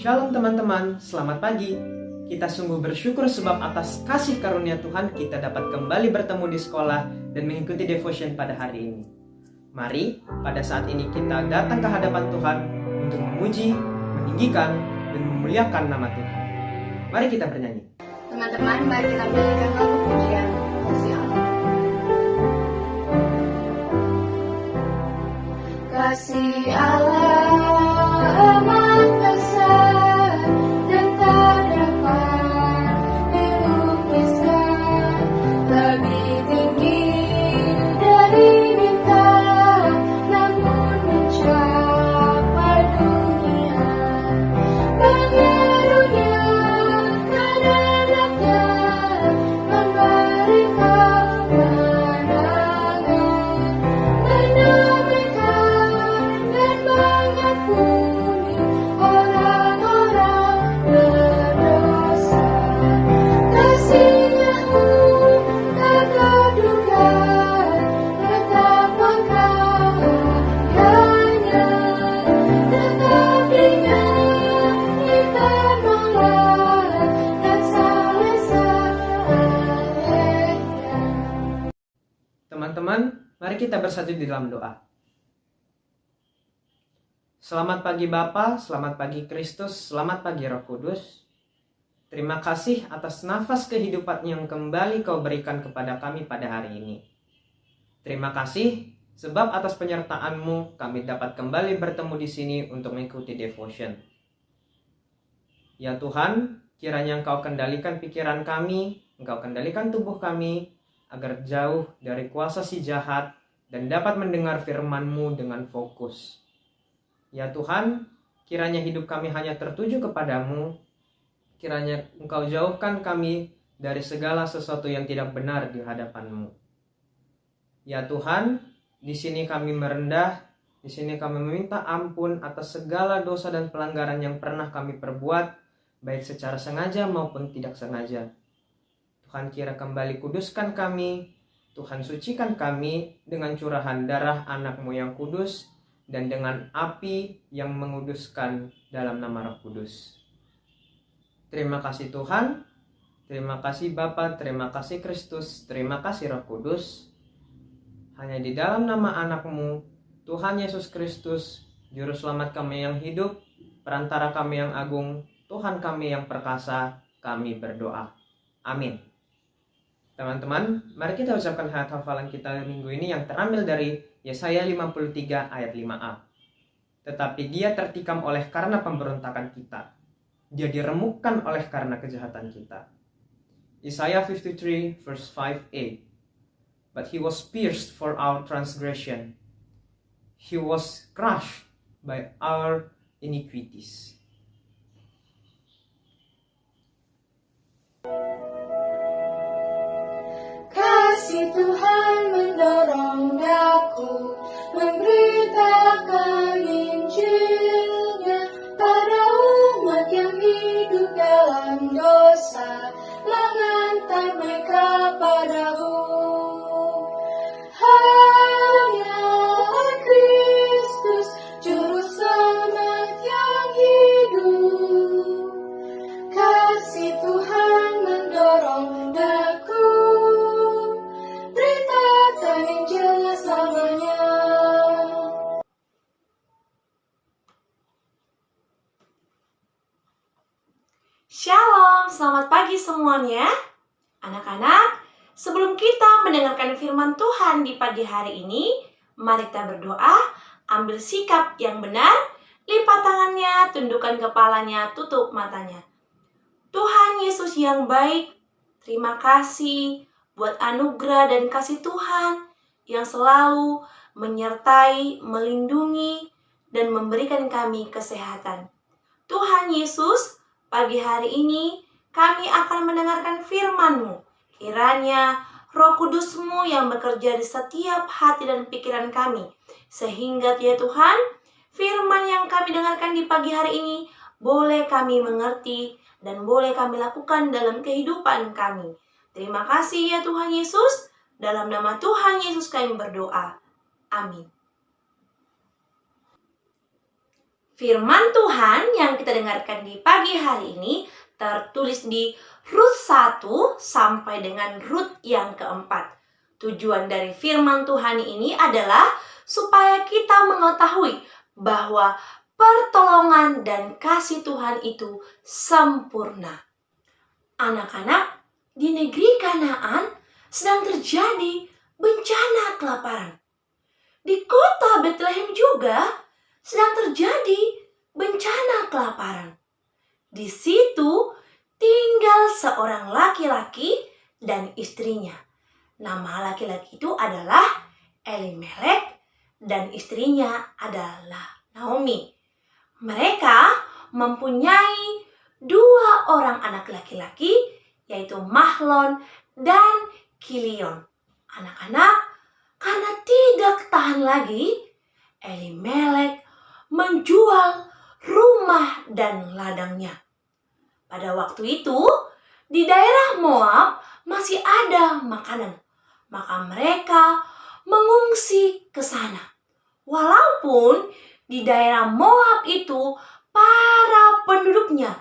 Shalom teman-teman, selamat pagi. Kita sungguh bersyukur sebab atas kasih karunia Tuhan kita dapat kembali bertemu di sekolah dan mengikuti devotion pada hari ini. Mari pada saat ini kita datang ke hadapan Tuhan untuk memuji, meninggikan, dan memuliakan nama Tuhan. Mari kita bernyanyi. Teman-teman, mari kita menyanyikan lagu pujian Kasih Allah. Kasih Allah amat besar dan tak dapat dilukiskan, lebih tinggi dari bintang, namun mencapai dunia. Mengaruniakan anaknya, memberikan kemenangan, mendamaikan dan mengampuni orang-orang berdosa. Kasih-Nya tak terduga, betapa kayanya, tetap dinyanyikan malam dan saleh-salehnya. Teman-teman, mari kita bersatu di dalam doa. Selamat pagi Bapa, selamat pagi Kristus, selamat pagi Roh Kudus. Terima kasih atas nafas kehidupan yang kembali Kau berikan kepada kami pada hari ini. Terima kasih sebab atas penyertaan-Mu kami dapat kembali bertemu di sini untuk mengikuti devotion. Ya Tuhan, kiranya Engkau kendalikan pikiran kami, Engkau kendalikan tubuh kami, agar jauh dari kuasa si jahat dan dapat mendengar firman-Mu dengan fokus. Ya Tuhan, kiranya hidup kami hanya tertuju kepadamu, kiranya Engkau jauhkan kami dari segala sesuatu yang tidak benar di hadapan-Mu. Ya Tuhan, di sini kami merendah, di sini kami meminta ampun atas segala dosa dan pelanggaran yang pernah kami perbuat, baik secara sengaja maupun tidak sengaja. Tuhan kira kembali kuduskan kami, Tuhan sucikan kami dengan curahan darah anak-Mu yang kudus, dan dengan api yang menguduskan dalam nama Roh Kudus. Terima kasih Tuhan, terima kasih Bapa, terima kasih Kristus, terima kasih Roh Kudus. Hanya di dalam nama anak-Mu, Tuhan Yesus Kristus, Juru Selamat kami yang hidup, Perantara kami yang agung, Tuhan kami yang perkasa, kami berdoa. Amin. Teman-teman, mari kita ucapkan ayat hafalan kita minggu ini yang terambil dari Yesaya 53 ayat 5a. Tetapi dia tertikam oleh karena pemberontakan kita. Dia diremukkan oleh karena kejahatan kita. Yesaya 53 verse 5a. But he was pierced for our transgression. He was crushed by our iniquities. Kasih Tuhan mendorong daku memberitakan Injil-Nya pada umat yang hidup dalam dosa, mengantar mereka padamu. Hanya Kristus, Juru Selamat yang hidup. Kasih Tuhan mendorong daku, beritakan Injil-Nya selamanya. Shalom, selamat pagi semuanya. Anak-anak, sebelum kita mendengarkan firman Tuhan di pagi hari ini, mari kita berdoa, ambil sikap yang benar, lipat tangannya, tundukkan kepalanya, tutup matanya. Tuhan Yesus yang baik, terima kasih buat anugerah dan kasih Tuhan yang selalu menyertai, melindungi, dan memberikan kami kesehatan. Tuhan Yesus, pagi hari ini kami akan mendengarkan firman-Mu. Kiranya Roh Kudus-Mu yang bekerja di setiap hati dan pikiran kami. Sehingga ya Tuhan, firman yang kami dengarkan di pagi hari ini boleh kami mengerti dan boleh kami lakukan dalam kehidupan kami. Terima kasih ya Tuhan Yesus. Dalam nama Tuhan Yesus kami berdoa. Amin. Firman Tuhan yang kita dengarkan di pagi hari ini tertulis di Rut 1 sampai dengan Rut yang keempat. Tujuan dari firman Tuhan ini adalah supaya kita mengetahui bahwa pertolongan dan kasih Tuhan itu sempurna. Anak-anak, di negeri Kanaan sedang terjadi bencana kelaparan. Di kota Bethlehem juga sedang terjadi bencana kelaparan. Di situ tinggal seorang laki-laki dan istrinya. Nama laki-laki itu adalah Elimelek dan istrinya adalah Naomi. Mereka mempunyai 2 orang anak laki-laki, yaitu Mahlon dan Kilion. Anak-anak, karena tidak tahan lagi, Elimelek menjual rumah dan ladangnya. Pada waktu itu, di daerah Moab masih ada makanan. Maka mereka mengungsi ke sana. Walaupun di daerah Moab itu para penduduknya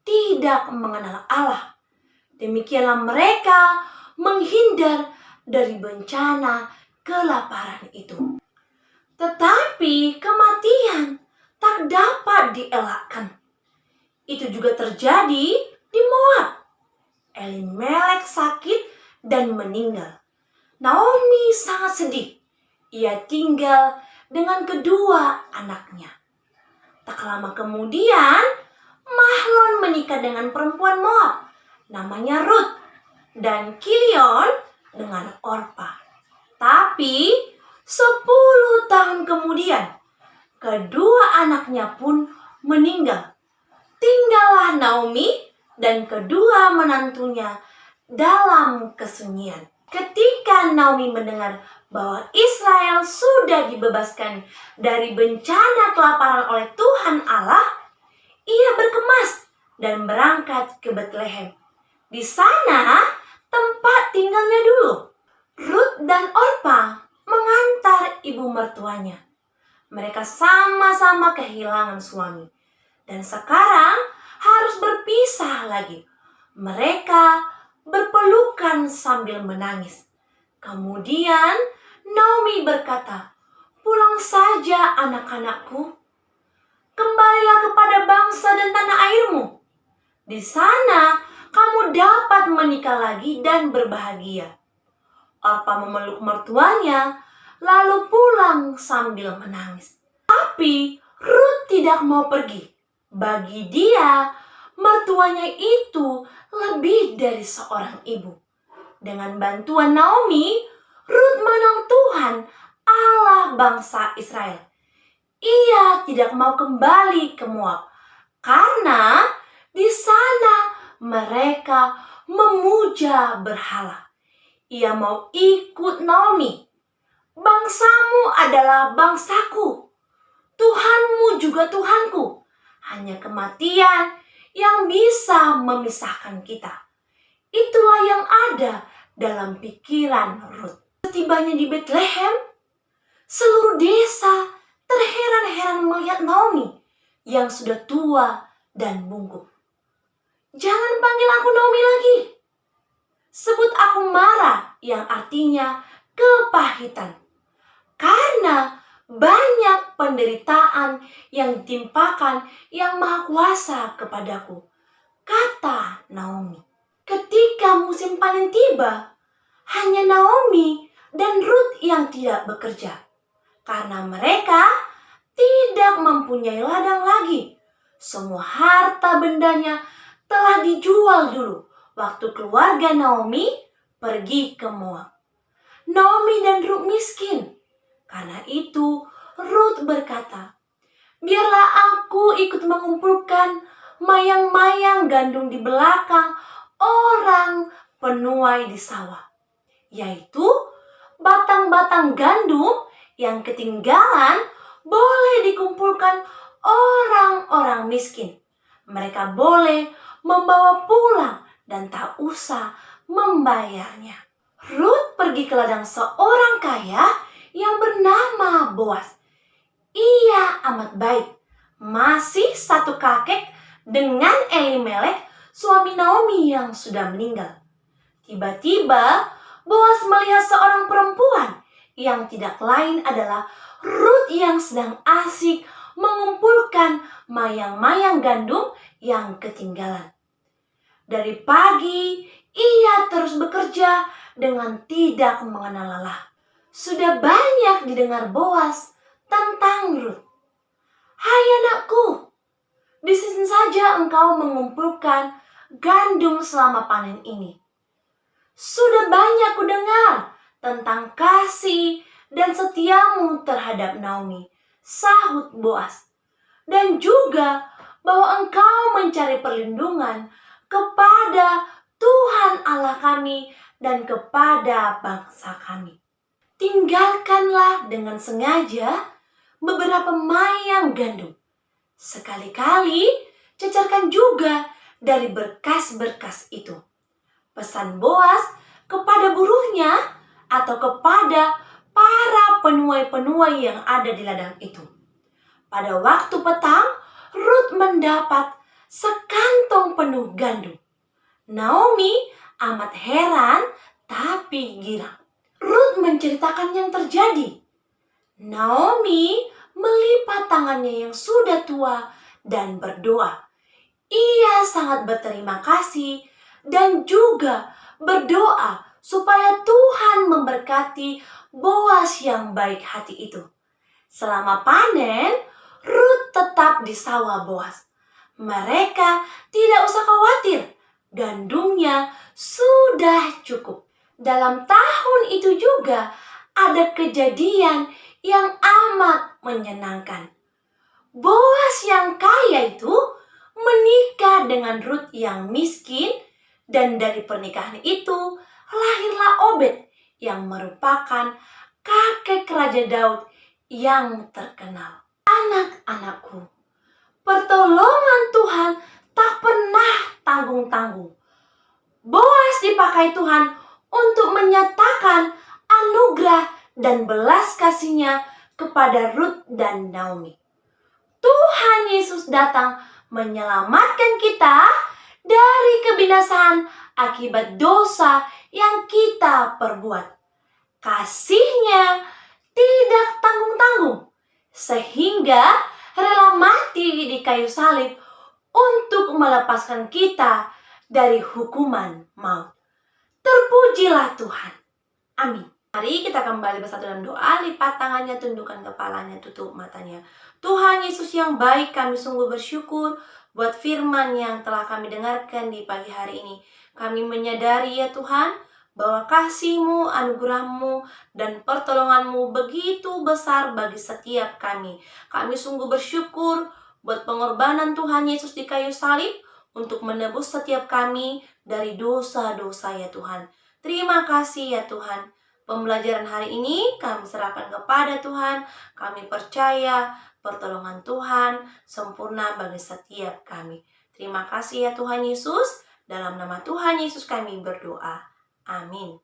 tidak mengenal Allah. Demikianlah mereka menghindar dari bencana kelaparan itu. Tetapi kematian tak dapat dielakkan. Itu juga terjadi di Moab. Elimelek sakit dan meninggal. Naomi sangat sedih. Ia tinggal dengan kedua anaknya. Tak lama kemudian, Mahlon menikah dengan perempuan Moab, namanya Rut, dan Kilion dengan Orpa. Tapi 10 tahun kemudian, kedua anaknya pun meninggal. Tinggallah Naomi dan kedua menantunya dalam kesunyian. Ketika Naomi mendengar bahwa Israel sudah dibebaskan dari bencana kelaparan oleh Tuhan Allah, ia berkemas dan berangkat ke Bethlehem. Di sana tempat tinggalnya dulu. Rut dan Orpa mengantar ibu mertuanya. Mereka sama-sama kehilangan suami dan sekarang harus berpisah lagi. Mereka berpelukan sambil menangis. Kemudian Naomi berkata, "Pulang saja anak-anakku. Kembalilah kepada bangsa dan tanah airmu. Di sana kamu dapat menikah lagi dan berbahagia." Orpa memeluk mertuanya, lalu pulang sambil menangis. Tapi Rut tidak mau pergi. Bagi dia, mertuanya itu lebih dari seorang ibu. Dengan bantuan Naomi, Rut mengenal Tuhan, Allah bangsa Israel. Ia tidak mau kembali ke Moab, karena di sana mereka memuja berhala. Ia mau ikut Naomi. "Bangsamu adalah bangsaku, Tuhanmu juga Tuhanku. Hanya kematian yang bisa memisahkan kita." Itulah yang ada dalam pikiran Rut. Setibanya di Bethlehem, seluruh desa terheran-heran melihat Naomi yang sudah tua dan bungkuk. "Jangan panggil aku Naomi lagi. Sebut aku Mara," yang artinya kepahitan. Karena banyak penderitaan yang ditimpakan Yang Maha Kuasa kepadaku, kata Naomi. Ketika musim panen tiba, hanya Naomi dan Rut yang tidak bekerja. Karena mereka tidak mempunyai ladang lagi. Semua harta bendanya telah dijual dulu waktu keluarga Naomi pergi ke Moab. Naomi dan Rut miskin. Karena itu Rut berkata, "Biarlah aku ikut mengumpulkan mayang-mayang gandum di belakang orang penuai di sawah." Yaitu batang-batang gandum yang ketinggalan boleh dikumpulkan orang-orang miskin. Mereka boleh membawa pulang dan tak usah membayarnya. Rut pergi ke ladang seorang kaya yang bernama Boas. Ia amat baik, masih satu kakek dengan Elimelek, suami Naomi yang sudah meninggal. Tiba-tiba Boas melihat seorang perempuan yang tidak lain adalah Ruth yang sedang asik mengumpulkan mayang-mayang gandum yang ketinggalan. Dari pagi, ia terus bekerja dengan tidak mengenal lelah. Sudah banyak didengar Boas tentang Ruth. "Hai anakku, di sini saja engkau mengumpulkan gandum selama panen ini. Sudah banyak kudengar tentang kasih dan setiamu terhadap Naomi," sahut Boas. "Dan juga bahwa engkau mencari perlindungan kepada Tuhan Allah kami dan kepada bangsa kami. Tinggalkanlah dengan sengaja beberapa mayang gandum. Sekali-kali cecerkan juga dari berkas-berkas itu," pesan Boas kepada buruhnya atau kepada para penuai-penuai yang ada di ladang itu. Pada waktu petang, Ruth mendapat sekantong penuh gandum. Naomi amat heran tapi girang. Ruth menceritakan yang terjadi. Naomi melipat tangannya yang sudah tua dan berdoa. Ia sangat berterima kasih dan juga berdoa supaya Tuhan memberkati Boas yang baik hati itu. Selama panen, Ruth tetap di sawah Boas. Mereka tidak usah khawatir, gandumnya sudah cukup. Dalam tahun itu juga ada kejadian yang amat menyenangkan. Boas yang kaya itu menikah dengan Ruth yang miskin, dan dari pernikahan itu lahirlah Obed yang merupakan kakek Raja Daud yang terkenal. Anak-anakku, pertolongan Tuhan tak pernah tanggung-tanggung. Boas dipakai Tuhan untuk menyatakan anugerah dan belas kasih-Nya kepada Ruth dan Naomi. Tuhan Yesus datang menyelamatkan kita dari kebinasaan akibat dosa yang kita perbuat. Kasih-Nya tidak tanggung-tanggung, sehingga rela mati di kayu salib untuk melepaskan kita dari hukuman maut. Terpujilah Tuhan. Amin. Mari kita kembali bersatu dalam doa. Lipat tangannya, tundukkan kepalanya, tutup matanya. Tuhan Yesus yang baik, kami sungguh bersyukur buat firman yang telah kami dengarkan di pagi hari ini. Kami menyadari ya Tuhan, bahwa kasih-Mu, anugerah-Mu, dan pertolongan-Mu begitu besar bagi setiap kami. Kami sungguh bersyukur buat pengorbanan Tuhan Yesus di kayu salib untuk menebus setiap kami dari dosa-dosa ya Tuhan. Terima kasih ya Tuhan. Pembelajaran hari ini kami serahkan kepada Tuhan. Kami percaya pertolongan Tuhan sempurna bagi setiap kami. Terima kasih ya Tuhan Yesus. Dalam nama Tuhan Yesus kami berdoa. Amin.